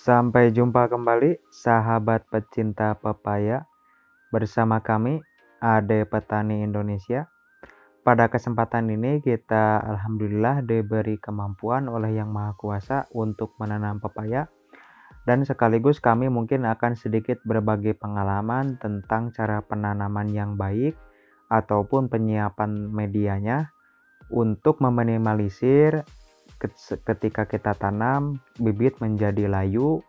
Sampai jumpa kembali, sahabat pecinta pepaya. Bersama kami, Ade Petani Indonesia. Pada kesempatan ini kita alhamdulillah diberi kemampuan oleh Yang Maha Kuasa untuk menanam pepaya. Dan sekaligus kami mungkin akan sedikit berbagi pengalaman tentang cara penanaman yang baik ataupun penyiapan medianya untuk meminimalisir ketika kita tanam bibit menjadi layu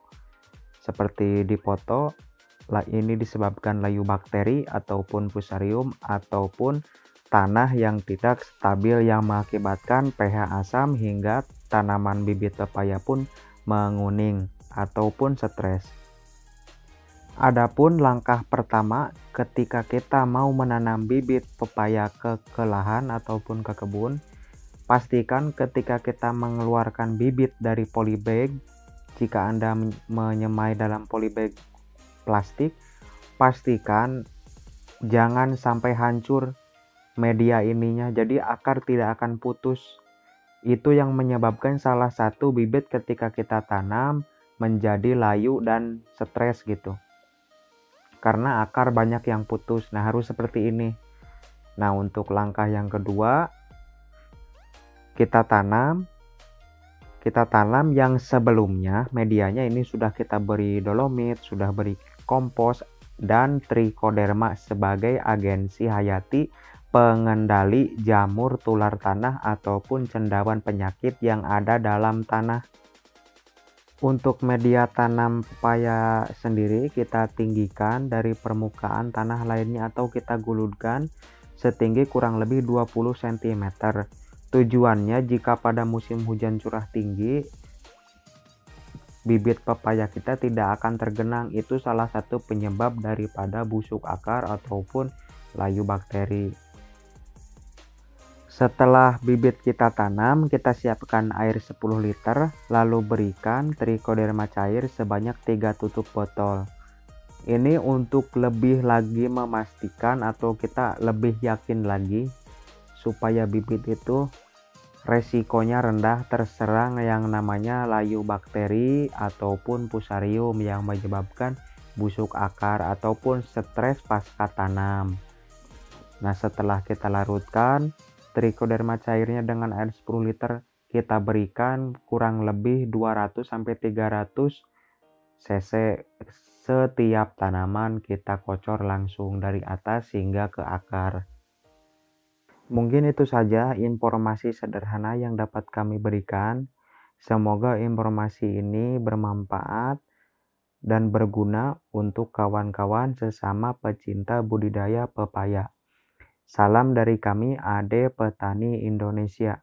seperti di foto. Ini disebabkan layu bakteri ataupun fusarium ataupun tanah yang tidak stabil yang mengakibatkan pH asam hingga tanaman bibit pepaya pun menguning ataupun stres. Adapun langkah pertama ketika kita mau menanam bibit pepaya ke lahan ataupun ke kebun, pastikan ketika kita mengeluarkan bibit dari polybag, jika Anda menyemai dalam polybag plastik, pastikan jangan sampai hancur media ininya, jadi akar tidak akan putus. Itu yang menyebabkan salah satu bibit ketika kita tanam menjadi layu dan stres gitu, karena akar banyak yang putus. Nah, harus seperti ini. Nah, untuk langkah yang kedua, kita tanam yang sebelumnya medianya ini sudah kita beri dolomit, sudah beri kompos dan trichoderma sebagai agensi hayati pengendali jamur tular tanah ataupun cendawan penyakit yang ada dalam tanah. Untuk media tanam pepaya sendiri kita tinggikan dari permukaan tanah lainnya atau kita gulungkan setinggi kurang lebih 20 cm. Tujuannya jika pada musim hujan curah tinggi, bibit pepaya kita tidak akan tergenang. Itu salah satu penyebab daripada busuk akar ataupun layu bakteri. Setelah bibit kita tanam, kita siapkan air 10 liter, lalu berikan trichoderma cair sebanyak 3 tutup botol. Ini untuk lebih lagi memastikan atau kita lebih yakin lagi supaya bibit itu resikonya rendah terserang yang namanya layu bakteri ataupun fusarium yang menyebabkan busuk akar ataupun stres pasca tanam. Nah, setelah kita larutkan trichoderma cairnya dengan air 10 liter, kita berikan kurang lebih 200-300 cc setiap tanaman, kita kocor langsung dari atas hingga ke akar. Mungkin itu saja informasi sederhana yang dapat kami berikan. Semoga informasi ini bermanfaat dan berguna untuk kawan-kawan sesama pecinta budidaya pepaya. Salam dari kami, Ade Petani Indonesia.